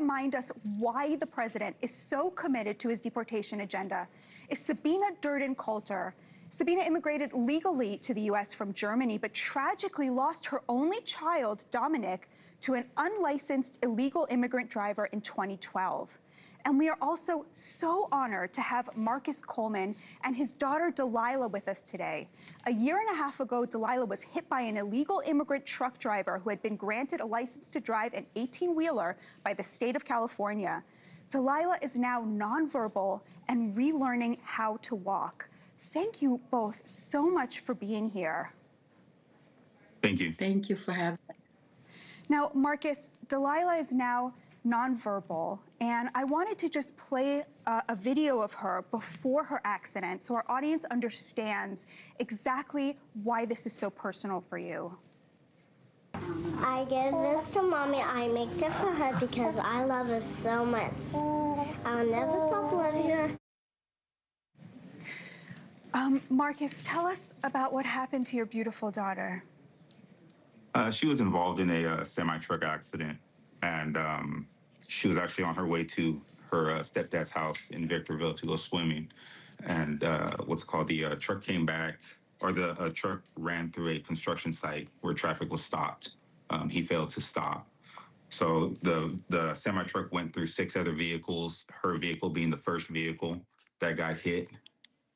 remind us why the president is so committed to his deportation agenda is Sabine Durden-Coulter. Sabine immigrated legally to the U.S. from Germany, but tragically lost her only child, Dominic, to an unlicensed illegal immigrant driver in 2012. And we are also so honored to have Marcus Coleman and his daughter Dalilah with us today. A year and a half ago, Dalilah was hit by an illegal immigrant truck driver who had been granted a license to drive an 18-wheeler by the state of California. Dalilah is now nonverbal and relearning how to walk. Thank you both so much for being here. Thank you. Thank you for having us. Now, Marcus, Dalilah is now nonverbal, and I wanted to just play a video of her before her accident so our audience understands exactly why this is so personal for you. I give this to Mommy. I make it for her because I love her so much. I'll never stop loving her. Marcus, tell us about what happened to your beautiful daughter. She was involved in a semi-truck accident, and she was actually on her way to her stepdad's house in Victorville to go swimming. And the truck came back, or the truck ran through a construction site where traffic was stopped. He failed to stop. So the semi-truck went through 6 other vehicles, her vehicle being the first vehicle that got hit.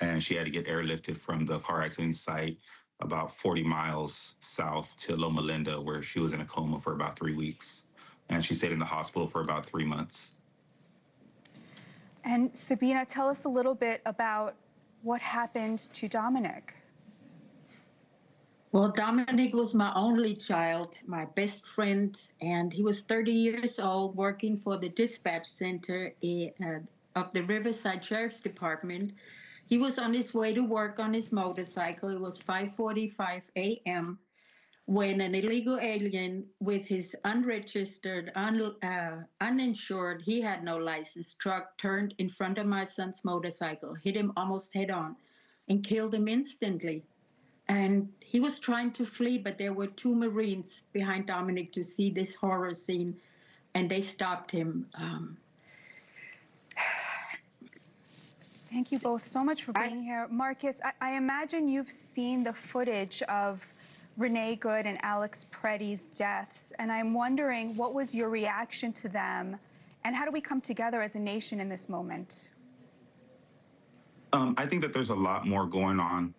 And she had to get airlifted from the car accident site about 40 miles south to Loma Linda, where she was in a coma for about 3 weeks. And she stayed in the hospital for about 3 months. And Sabina, tell us a little bit about what happened to Dominic. Well, Dominic was my only child, my best friend, and he was 30 years old, working for the dispatch center of the Riverside Sheriff's Department. He was on his way to work on his motorcycle. It was 5:45 a.m. when an illegal alien with his unregistered, uninsured, he had no license, truck turned in front of my son's motorcycle, hit him almost head on, and killed him instantly. And he was trying to flee, but there were 2 Marines behind Dominic to see this horror scene, and they stopped him. Thank you both so much for being here. Marcus, I imagine you've seen the footage of Renee Good and Alex Preddy's deaths, and I'm wondering, what was your reaction to them, and how do we come together as a nation in this moment? I think that there's a lot more going on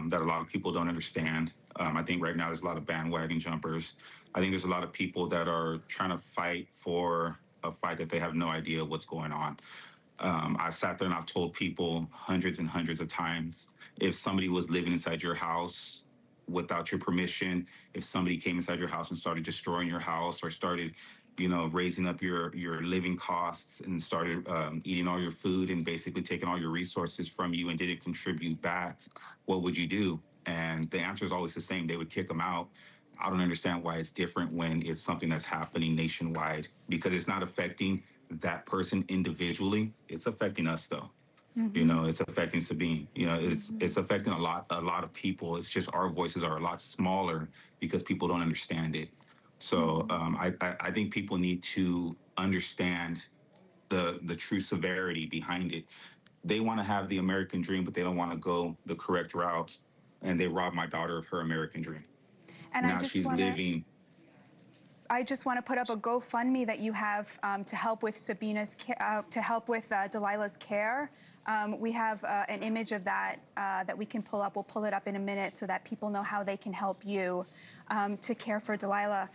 that a lot of people don't understand. I think right now there's a lot of bandwagon jumpers. I think there's a lot of people that are trying to fight for a fight that they have no idea what's going on. I sat there and I've told people hundreds and hundreds of times, if somebody was living inside your house without your permission, if somebody came inside your house and started destroying your house or started, raising up your living costs and started eating all your food and basically taking all your resources from you and didn't contribute back, what would you do? And the answer is always the same. They would kick them out. I don't understand why it's different when it's something that's happening nationwide, because it's not affecting that person individually. It's affecting us, though. Mm-hmm. It's affecting Sabine. It's affecting a lot of people. It's just our voices are a lot smaller because people don't understand it. So I think people need to understand the true severity behind it. They want to have the American dream, but they don't want to go the correct route, and they robbed my daughter of her American dream. And now she's living. I just want to put up a GoFundMe that you have to help with Dalilah's care. We have an image of that that we can pull up. We'll pull it up in a minute so that people know how they can help you to care for Dalilah.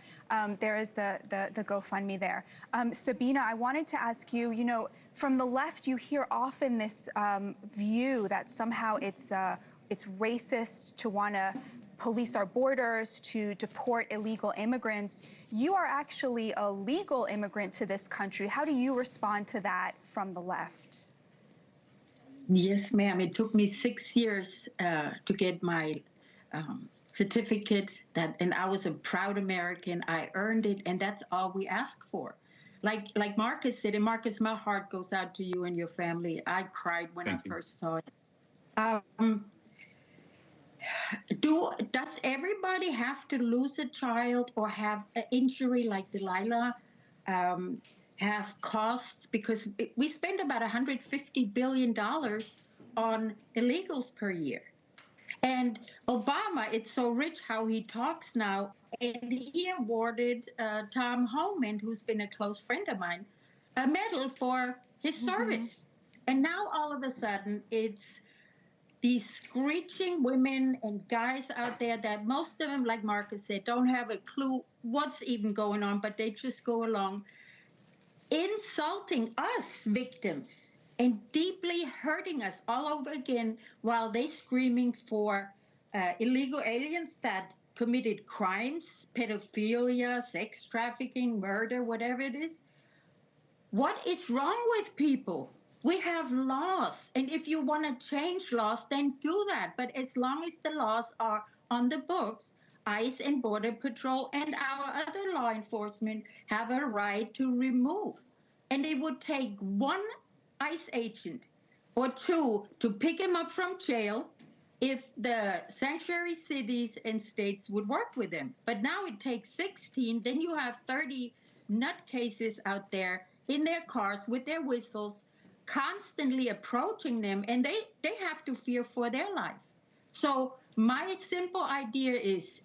There is the GoFundMe there. Sabina, I wanted to ask you, from the left, you hear often this view that somehow it's racist to want to police our borders, to deport illegal immigrants. You are actually a legal immigrant to this country. How do you respond to that from the left? Yes, ma'am. It took me 6 years to get my certificate, and I was a proud American. I earned it, and that's all we ask for. Like Marcus said, and Marcus, my heart goes out to you and your family. I cried when I first saw it. Does everybody have to lose a child or have an injury like Dalilah have costs because we spend about $150 billion on illegals per year. And Obama, it's so rich how he talks now. And he awarded Tom Homan, who's been a close friend of mine, a medal for his service. And now all of a sudden, it's these screeching women and guys out there that most of them, like Marcus said, don't have a clue what's even going on, but they just go along insulting us victims and deeply hurting us all over again while they screaming for illegal aliens that committed crimes, pedophilia, sex trafficking, murder, whatever it is. What is wrong with people? We have laws, and if you want to change laws, then do that. But as long as the laws are on the books, ICE and Border Patrol and our other law enforcement have a right to remove. And it would take one ICE agent or two to pick him up from jail if the sanctuary cities and states would work with them. But now it takes 16, then you have 30 nutcases out there in their cars with their whistles, constantly approaching them, and they have to fear for their life. So my simple idea is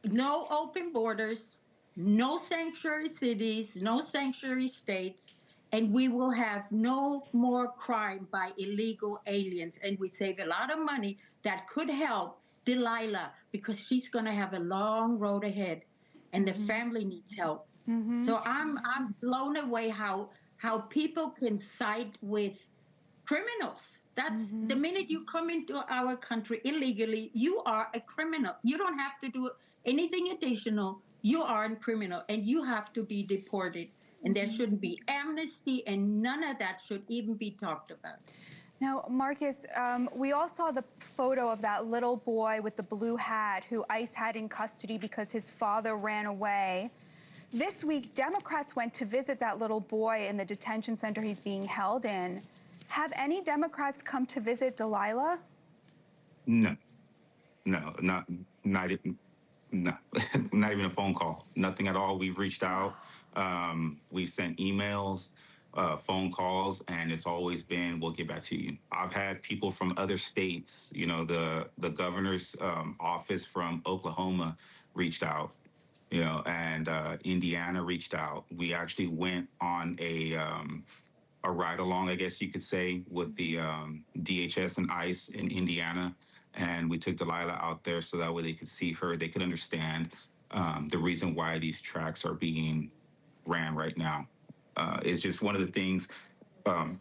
no open borders, no sanctuary cities, no sanctuary states, and we will have no more crime by illegal aliens. And we save a lot of money that could help Dalilah because she's going to have a long road ahead, and the family needs help. So I'm blown away how people can side with criminals. That's the minute you come into our country illegally, you are a criminal. You don't have to do anything additional. You are a criminal and you have to be deported. And there shouldn't be amnesty, and none of that should even be talked about. Now, Marcus, we all saw the photo of that little boy with the blue hat who ICE had in custody because his father ran away. This week, Democrats went to visit that little boy in the detention center he's being held in. Have any Democrats come to visit Dalilah? No, no, not no, not even a phone call. Nothing at all. We've reached out. We've sent emails, phone calls, and it's always been, "We'll get back to you." I've had people from other states. You know, the governor's office from Oklahoma reached out. You know, and Indiana reached out. We actually went on a ride along, I guess you could say, with the DHS and ICE in Indiana. And we took Dalilah out there so that way they could see her, they could understand the reason why these tracks are being ran right now. It's just one of the things.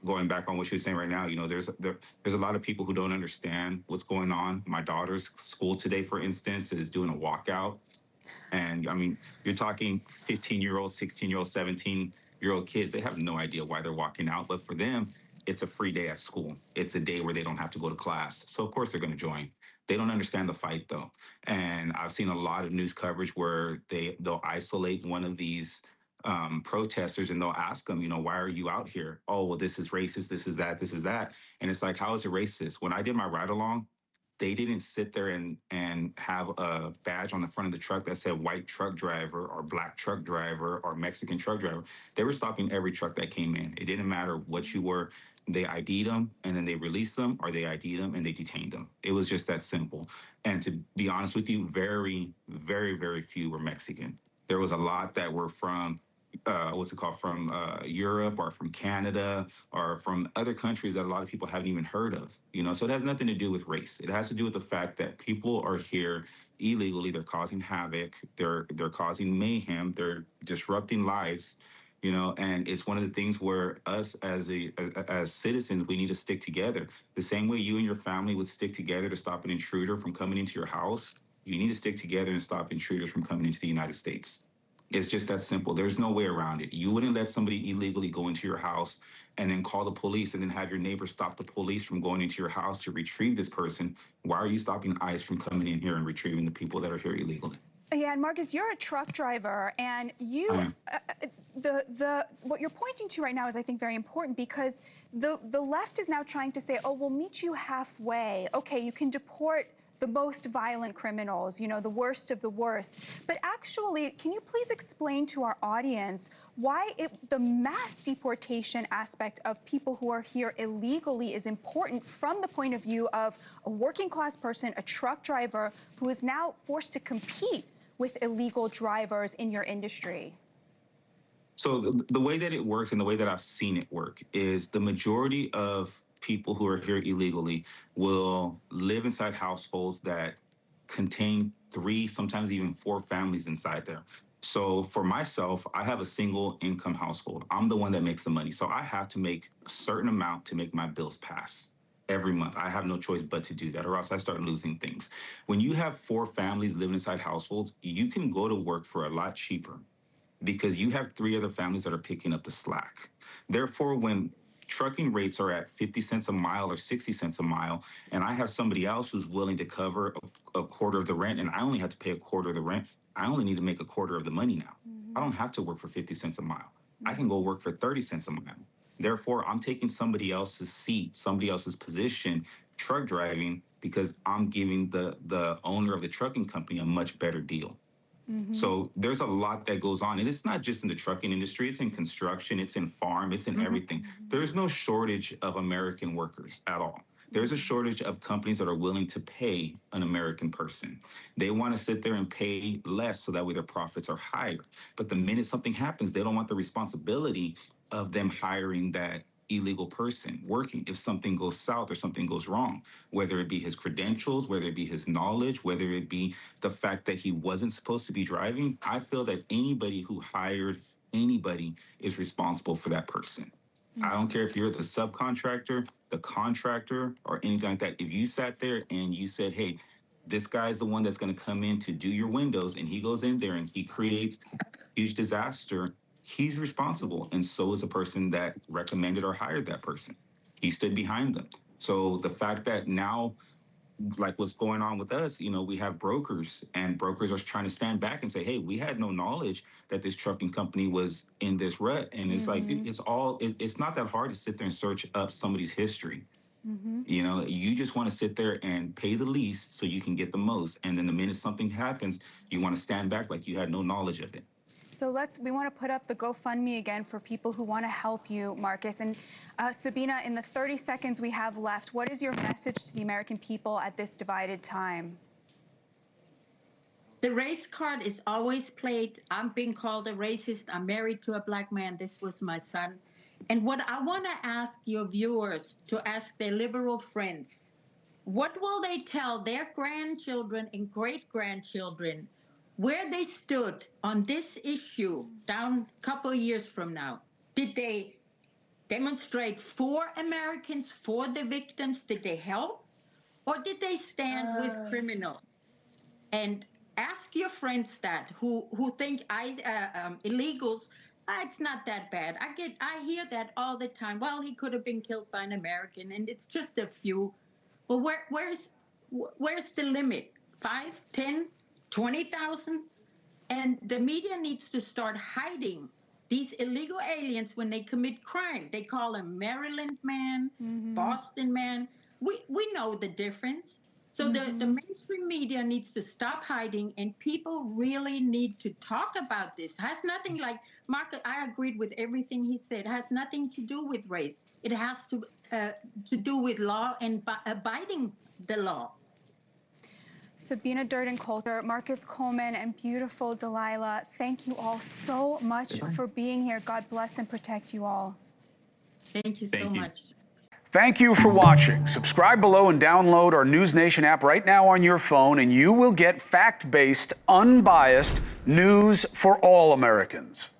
Going back on what you're saying right now, you know, there's a lot of people who don't understand what's going on. My daughter's school today, for instance, is doing a walkout. And I mean, you're talking 15-year-old, 16-year-old, 17-year-old kids. They have no idea why they're walking out. But for them, it's a free day at school. It's a day where they don't have to go to class. So, of course, they're going to join. They don't understand the fight, though. And I've seen a lot of news coverage where they'll isolate one of these protesters and they'll ask them, you know, why are you out here? Oh, well, this is racist. This is that. This is that. And it's like, how is it racist? When I did my ride along, they didn't sit there and have a badge on the front of the truck that said white truck driver or black truck driver or Mexican truck driver. They were stopping every truck that came in. It didn't matter what you were. They ID'd them and then they released them, or they ID'd them and they detained them. It was just that simple. And to be honest with you, very, very, very few were Mexican. There was a lot that were from from Europe or from Canada or from other countries that a lot of people haven't even heard of. You know, so it has nothing to do with race. It has to do with the fact that people are here illegally. They're causing havoc. They're causing mayhem. They're disrupting lives. You know, and it's one of the things where us as citizens, we need to stick together. The same way you and your family would stick together to stop an intruder from coming into your house, you need to stick together and stop intruders from coming into the United States. It's just that simple. There's no way around it. You wouldn't let somebody illegally go into your house and then call the police and then have your neighbor stop the police from going into your house to retrieve this person. Why are you stopping ICE from coming in here and retrieving the people that are here illegally? Yeah, and Marcus, you're a truck driver, and you, what you're pointing to right now is, I think, very important, because the left is now trying to say, oh, we'll meet you halfway. Okay, you can deport the most violent criminals, you know, the worst of the worst. But actually, can you please explain to our audience why the mass deportation aspect of people who are here illegally is important from the point of view of a working class person, a truck driver, who is now forced to compete with illegal drivers in your industry? So the way that it works and the way that I've seen it work is the majority of people who are here illegally will live inside households that contain 3, sometimes even 4 families inside there. So for myself, I have a single income household. I'm the one that makes the money. So I have to make a certain amount to make my bills pass every month. I have no choice but to do that, or else I start losing things. When you have 4 families living inside households, you can go to work for a lot cheaper because you have 3 other families that are picking up the slack. Therefore, when trucking rates are at 50 cents a mile or 60 cents a mile, and I have somebody else who's willing to cover a quarter of the rent, and I only have to pay a quarter of the rent, I only need to make a quarter of the money now. I don't have to work for 50 cents a mile. I can go work for 30 cents a mile. Therefore, I'm taking somebody else's seat, somebody else's position, truck driving, because I'm giving the owner of the trucking company a much better deal. So there's a lot that goes on. And it's not just in the trucking industry, it's in construction, it's in farm, it's in everything. There's no shortage of American workers at all. There's a shortage of companies that are willing to pay an American person. They want to sit there and pay less so that way their profits are higher. But the minute something happens, they don't want the responsibility of them hiring that illegal person working if something goes south or something goes wrong, whether it be his credentials, whether it be his knowledge, whether it be the fact that he wasn't supposed to be driving. I feel that anybody who hired anybody is responsible for that person. I don't care if you're the subcontractor, the contractor, or anything like that. If you sat there and you said, hey, this guy's the one that's going to come in to do your windows, and he goes in there and he creates huge disaster, he's responsible. And so is the person that recommended or hired that person. He stood behind them. So the fact that now, like what's going on with us, you know, we have brokers, and brokers are trying to stand back and say, hey, we had no knowledge that this trucking company was in this rut. And it's like, it's not that hard to sit there and search up somebody's history. You know, you just want to sit there and pay the least so you can get the most. And then the minute something happens, you want to stand back like you had no knowledge of it. So we want to put up the GoFundMe again for people who want to help you, Marcus. And Sabine, in the 30 seconds we have left, what is your message to the American people at this divided time? The race card is always played. I'm being called a racist. I'm married to a black man. This was my son. And what I want to ask your viewers to ask their liberal friends, what will they tell their grandchildren and great-grandchildren where they stood on this issue down a couple of years from now? Did they demonstrate for Americans, for the victims? Did they help? Or did they stand with criminals? And ask your friends that who think illegals, it's not that bad. I hear that all the time. Well, he could have been killed by an American, and it's just a few. Well, where's the limit? 5, 10, 20,000? And the media needs to start hiding these illegal aliens when they commit crime. They call them Maryland man, Boston man. We know the difference. So the mainstream media needs to stop hiding, and people really need to talk about this. It has nothing, like Mark, I agreed with everything he said. It has nothing to do with race. It has to do with law and abiding the law. Sabine Durden-Coulter, Marcus Coleman, and beautiful Dalilah, thank you all so much for being here. God bless and protect you all. Thank you so much. Thank you for watching. Subscribe below and download our NewsNation app right now on your phone, and you will get fact-based, unbiased news for all Americans.